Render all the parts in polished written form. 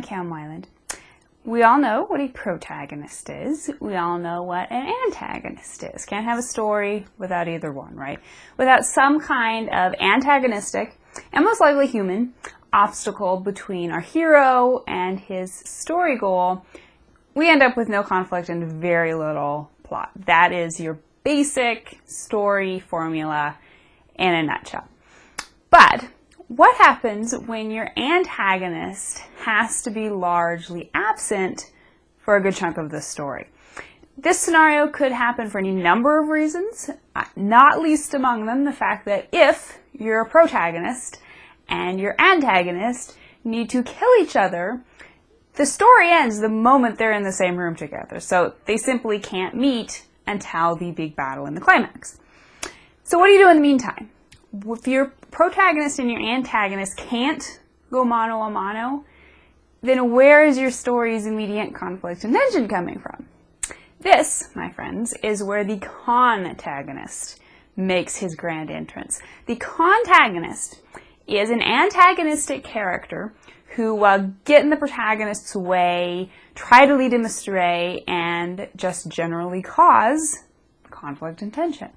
Cam Weiland. We all know what a protagonist is. We all know what an antagonist is. Can't have a story without either one, right? Without some kind of antagonistic, and most likely human, obstacle between our hero and his story goal, we end up with no conflict and very little plot. That is your basic story formula in a nutshell. But what happens when your antagonist has to be largely absent for a good chunk of the story? This scenario could happen for any number of reasons, not least among them the fact that if you're a protagonist and your antagonist need to kill each other, the story ends the moment they're in the same room together. So they simply can't meet until the big battle in the climax. So what do you do in the meantime? If your protagonist and your antagonist can't go mano a mano, then where is your story's immediate conflict and tension coming from? This, my friends, is where the contagonist makes his grand entrance. The contagonist is an antagonistic character who will get in the protagonist's way, try to lead him astray, and just generally cause conflict and tension.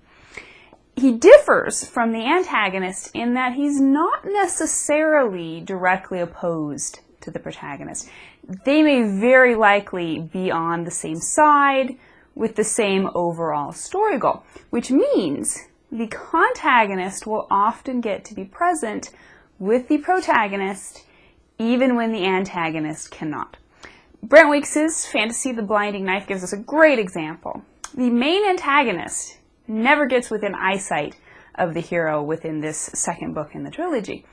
He differs from the antagonist in that he's not necessarily directly opposed to the protagonist. They may very likely be on the same side with the same overall story goal, which means the contagonist will often get to be present with the protagonist even when the antagonist cannot. Brent Weeks's fantasy The Blinding Knife gives us a great example. The main antagonist never gets within eyesight of the hero within this second book in the trilogy.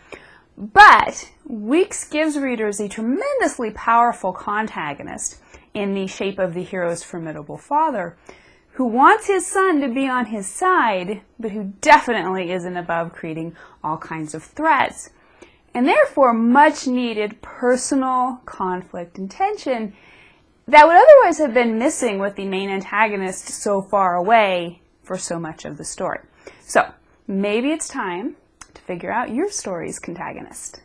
But Weeks gives readers a tremendously powerful contagonist in the shape of the hero's formidable father, who wants his son to be on his side, but who definitely isn't above creating all kinds of threats, and therefore much needed personal conflict and tension that would otherwise have been missing with the main antagonist so far away for so much of the story. So maybe it's time to figure out your story's contagonist.